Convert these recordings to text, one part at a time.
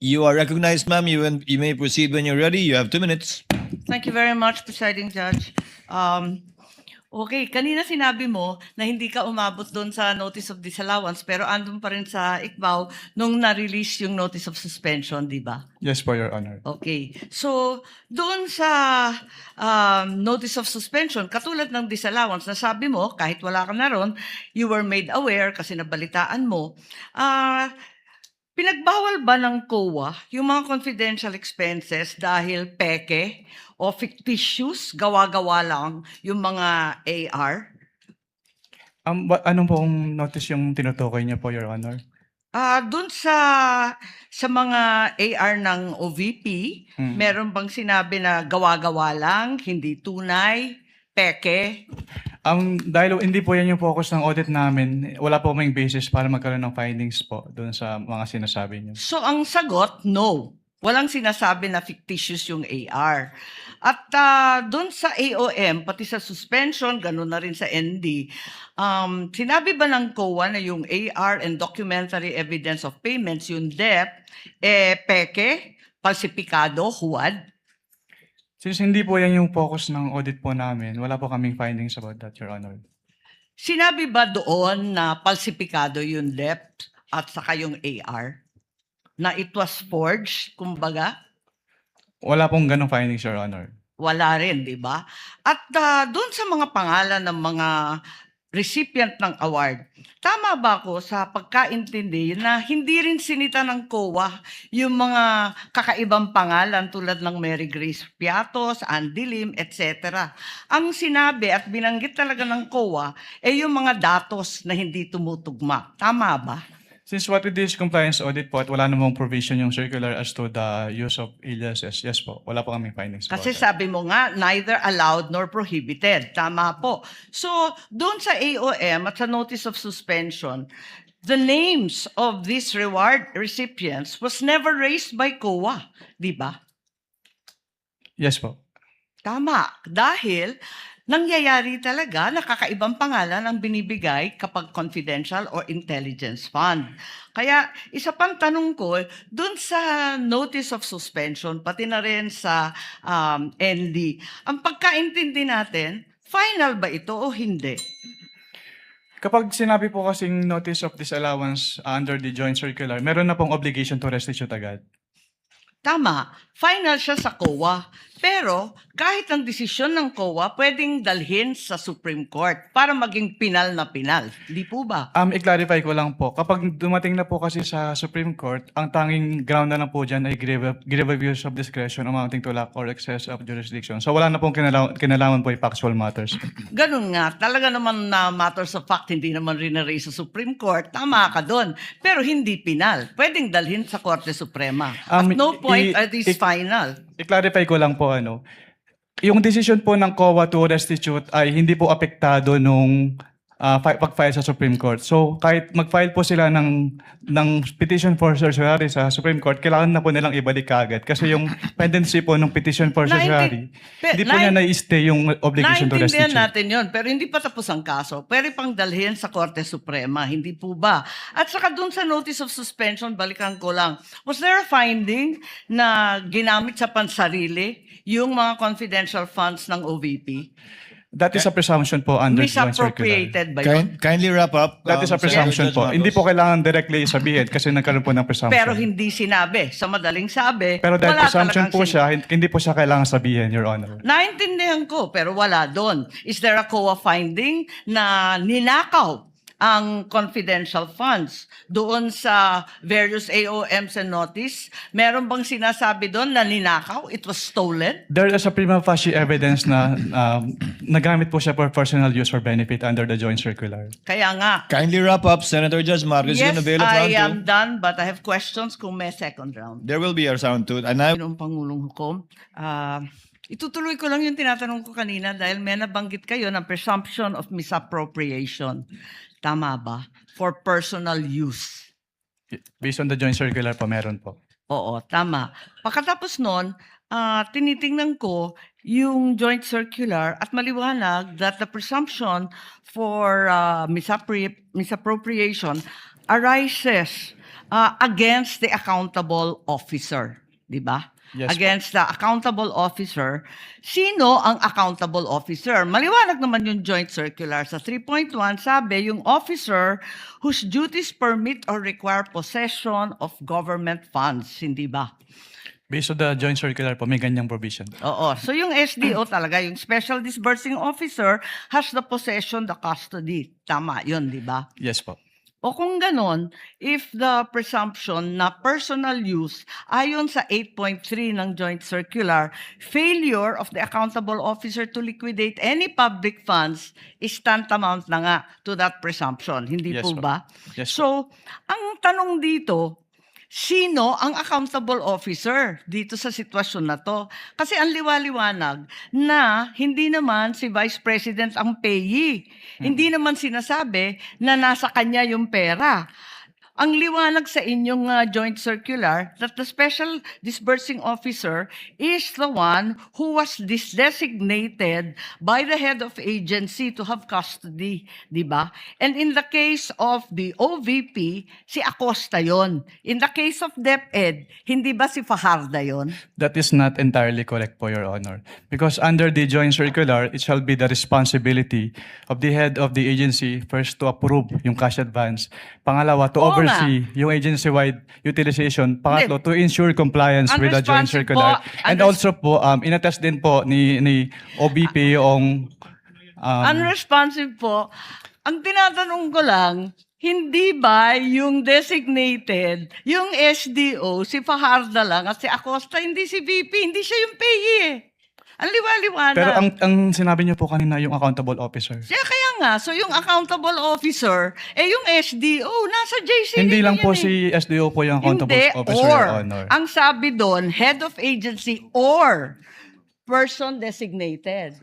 You are recognized, ma'am. You may proceed when you're ready. You have 2 minutes. Thank you very much, Presiding Judge. Okay, kanina sinabi mo na hindi ka umabot doon sa notice of disallowance pero andun pa rin sa ICBAO nung na-release yung notice of suspension, di ba? Yes po, Your Honor. Okay. So, doon sa notice of suspension, katulad ng disallowance, nasabi mo, kahit wala ka na ron, you were made aware kasi nabalitaan mo, pinagbawal ba ng COA yung mga confidential expenses dahil peke o fictitious, gawa-gawa lang yung mga AR? Anong pong notice yung tinutukoy niyo po, Your Honor? Doon sa mga AR ng OVP, meron bang sinabi na gawa-gawa lang, hindi tunay, peke? Dahil hindi po yan yung focus ng audit namin, wala po kaming basis para magkaroon ng findings po doon sa mga sinasabi niyo. So ang sagot, no. Walang sinasabi na fictitious yung AR. At doon sa AOM, pati sa suspension, gano'n na rin sa ND, sinabi ba ng COA na yung AR and documentary evidence of payments, yung DEP, peke, falsipikado, huwad? Since hindi po yan yung focus ng audit po namin, wala po kaming findings about that, Your Honor. Sinabi ba doon na falsipikado yung DEP at saka yung AR? Na it was forged, kumbaga? Wala pong ganong findings, Your Honor. Wala rin, di ba? At doon sa mga pangalan ng mga recipient ng award, tama ba ako sa pagkaintindi na hindi rin sinita ng COA yung mga kakaibang pangalan tulad ng Mary Grace Piatos, Ann Dilim, etc. Ang sinabi at binanggit talaga ng COA ay yung mga datos na hindi tumutugma. Tama ba? Since what it is compliance audit po at wala namang provision yung circular as to the use of aliases, yes po, wala po kaming findings about Kasi that. sabi mo nga, neither allowed nor prohibited. Tama po. So, doon sa AOM at sa notice of suspension, the names of these reward recipients was never raised by COA. Di ba? Yes po. Tama. Dahil nangyayari talaga na kakaibang pangalan ang binibigay kapag confidential or intelligence fund. Kaya isa pang tanong ko, dun sa notice of suspension, pati na rin sa ND, ang pagkaintindi natin, final ba ito o hindi? Kapag sinabi po kasing notice of disallowance under the joint circular, meron na pong obligation to restitute agad. Tama, final siya sa COA. Pero kahit ang desisyon ng COA, pwedeng dalhin sa Supreme Court para maging pinal na pinal. Di po ba? I-clarify ko lang po, kapag dumating na po kasi sa Supreme Court, ang tanging ground na lang po dyan ay grave abuse of discretion amounting to lack or excess of jurisdiction. So wala na pong kinalaman po yung factual matters. Ganun nga, talaga naman na matters of fact, hindi naman rin na-raise sa Supreme Court, tama ka doon. Pero hindi pinal. Pwedeng dalhin sa Korte Suprema. At no point are these final. I-clarify ko lang po, yung decision po ng COA to restitute ay hindi po apektado nung pag-file sa Supreme Court. So kahit mag-file po sila ng petition for certiorari sa Supreme Court, kailangan na po nilang ibalik kaagad. Kasi yung pendency po ng petition for certiorari, hindi po niya na-stay yung obligation to restitute. Naintindihan natin yon, pero hindi pa tapos ang kaso. Pwede pang dalhin sa Korte Suprema, hindi po ba? At saka dun sa notice of suspension, balikan ko lang, was there a finding na ginamit sa pansarili yung mga confidential funds ng OVP? That is a presumption po under joint circular. Misappropriated ba yun? Kindly wrap up. That is a Senator presumption Judge po. Marcos. Hindi po kailangan directly sabihin kasi nagkaroon po ng presumption. Pero hindi sinabi. Sa madaling sabi, Pero dahil wala presumption talagang po siya, hindi po siya kailangan sabihin, Your Honor. Naintindihan ko, pero wala doon. Is there a COA finding na ninakaw ang confidential funds doon sa various AOMs and notice? Meron bang sinasabi doon na ninakaw? It was stolen? There is a prima facie evidence na nagamit po siya for personal use or benefit under the joint circular. Kaya nga. Kindly wrap up, Senator Judge Marcos. Yes, You're gonna bail at I round am two. done, but I have questions kung may second round. There will be a round two. And I Ng Pangulong Hukom. Itutuloy ko lang yung tinatanong ko kanina dahil may nabanggit kayo ng presumption of misappropriation. Tama ba? For personal use. Based on the joint circular po, meron po. Oo, tama. Pagkatapos nun, tinitingnan ko yung joint circular at maliwanag that the presumption for misappropriation arises against the accountable officer, di ba? Yes po. Against the accountable officer. Sino ang accountable officer? Maliwanag naman yung joint circular. Sa 3.1, sabi, yung officer whose duties permit or require possession of government funds. Hindi ba? Based on the joint circular po, may ganyang provision. Oo. So yung SDO talaga, yung Special Disbursing Officer has the possession, the custody. Tama yun, di ba? Yes po. O kung ganon, if the presumption na personal use, ayon sa 8.3 ng Joint Circular, failure of the accountable officer to liquidate any public funds is tantamount na nga to that presumption. Hindi Yes, po po. ba? Yes, So, ang tanong dito, sino ang accountable officer dito sa sitwasyon na to? Kasi ang liwaliwanag na hindi naman si Vice President ang payee. Hindi naman sinasabi na nasa kanya yung pera. Ang liwanag sa inyong joint circular that the special disbursing officer is the one who was designated by the head of agency to have custody, di ba? And in the case of the OVP, si Acosta yon. In the case of DepEd, hindi ba si Fajarda yon? That is not entirely correct po, Your Honor. Because under the joint circular, it shall be the responsibility of the head of the agency first to approve yung cash advance. Pangalawa, to Oo oversee yung agency-wide utilization. Pangatlo, to ensure compliance with the joint Unresponsive circular. po. And also po, inattest din po ni OBP yung Unresponsive po. Ang tinatanong ko lang, hindi ba yung designated, yung SDO, si Fajarda lang at si Acosta, hindi si VP, hindi siya yung payee eh. Ang liwaliwanag. pero ang sinabi niyo po kanina yung accountable officer. Kaya nga, so yung accountable officer, yung SDO, nasa JCD Hindi lang po yan si SDO po yung accountable Hindi, officer, or. Your Honor. Ang sabi doon, head of agency or person designated.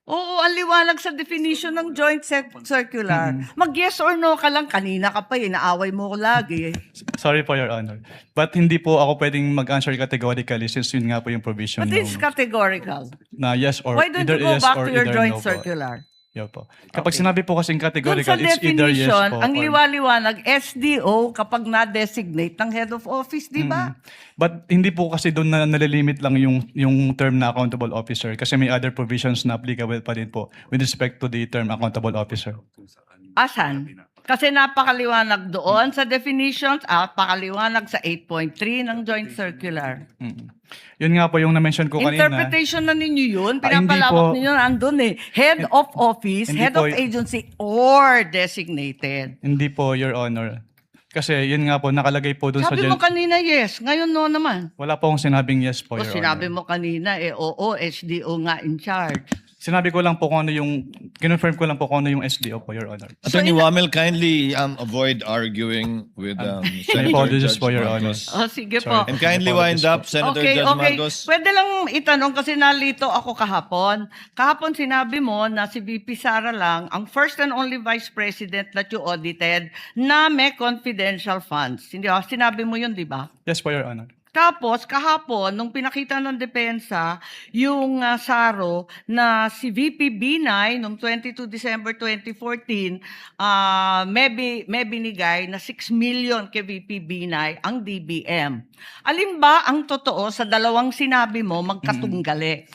Oo, ang liwanag sa definition ng joint circular. Mag-yes or no ka lang. Kanina ka pa inaaway mo ko lagi. Sorry po, Your Honor. But hindi po ako pwedeng mag-answer categorically since yun nga po yung provision But it's categorical. na yes or Why don't either you go yes back or to your either joint no po. circular? Yo po. Kapag Okay. sinabi po kasing Doon categorical, sa it's either yes definition, po. ang or- liwaliwanag, SDO kapag na-designate ng head of office, di ba? But hindi po kasi doon na nalilimit lang yung term na accountable officer kasi may other provisions na applicable pa din po with respect to the term accountable officer. Asan? Kasi napakaliwanag doon sa definitions at pakaliwanag sa 8.3 ng joint circular. Yun nga po yung na-mention ko kanina. Interpretation na ninyo yun. Hindi Pinapalawak po. ninyo na andun eh. Head of office, Hindi head po of agency, or designated. Hindi po, Your Honor. Kasi yun nga po, nakalagay po doon sa Sabi mo kanina yes, ngayon no naman. Wala po akong sinabing yes po, O Your sinabi Honor. mo kanina oo, SDO nga in charge. Sinabi ko lang po kung ano yung, kinonfirm ko lang po kung ano yung SDO po, Your Honor. Attorney Wamel, kindly avoid arguing with Senator apologies Judge for Your Honor. Marcos. O sige Sorry. po. And kindly wind up, Senator Okay, Judge okay. Marcos. Pwede lang itanong kasi nalito ako kahapon. Kahapon sinabi mo na si VP Sara lang ang first and only vice president that you audited na may confidential funds. Hindi ba? Sinabi mo yun, di ba? Yes po, Your Honor. Tapos, kahapon, nung pinakita ng depensa, yung SARO na si VP Binay, noong 22 December 2014, may binigay na 6 million kay VP Binay ang DBM. Alin ba ang totoo sa dalawang sinabi mo magkatunggali?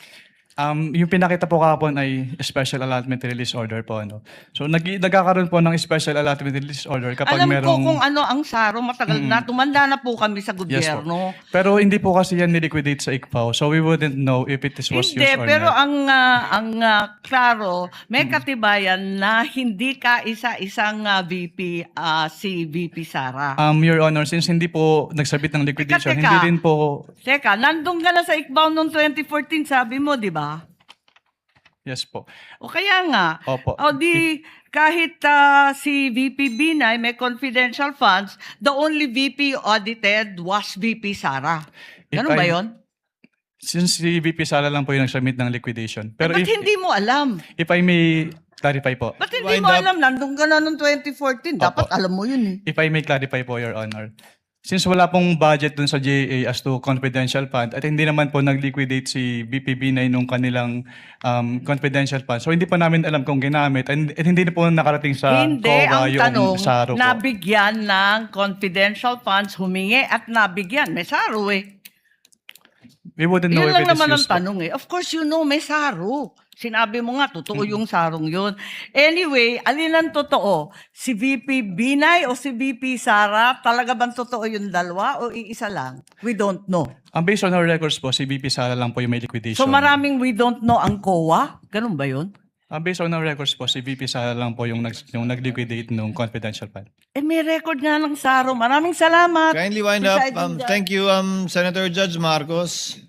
Yung pinakita po kahapon ay special allotment release order po. Ano. So nagkakaroon po ng special allotment release order kapag Alam merong... ko kung ano ang SARO, matagal na, tumanda na po kami sa Yes po. gobyerno. Pero hindi po kasi yan niliquidate sa ICPAO. So we wouldn't know if it was Hindi, used or pero not. klaro, may katibayan na hindi ka isa-isang VP, si VP Sara. Your Honor, since hindi po nagsabit ng liquidation, Teka. hindi rin po... Teka, nandun ka na sa ICBAO noong 2014, sabi mo, di ba? Yes po. O kaya nga, Opo. o di kahit si VP Binay may confidential funds, the only VP audited was VP Sara. Ganun If ba I- yon? Since si VP Sala lang po yung nagsubmit ng liquidation. Pero Ba't hindi mo alam? if I may clarify po. Ba't hindi Wind mo up. alam? Nandun ka na noong 2014. Dapat Opo. alam mo yun eh. If I may clarify po, Your Honor. Since wala pong budget dun sa GAA as to confidential fund at hindi naman po nag-liquidate si BPB9 nung kanilang confidential fund. So hindi pa namin alam kung ginamit at hindi na po nakarating sa Hindi, COA ang yung tanong, SARO po. nabigyan ng confidential funds, humingi at nabigyan. May SARO eh. We wouldn't know Yun if lang it is naman ang used po. tanong eh. Of course, you know, may SARO. Sinabi mo nga, totoo yung sarong yun. Anyway, alin ang totoo? Si VP Binay o si VP Sara? Talaga bang totoo yung dalawa o iisa lang? We don't know. Ang based on our records po, si VP Sara lang po yung may liquidation. So maraming we don't know ang COA? Ganun ba yun? Ang based on our records po, si VP Sara lang po yung nag-liquidate nung confidential fund. Eh may record nga ng SARO. Maraming salamat. Kindly wind up. Presiding Judge. Thank you, Senator Judge Marcos.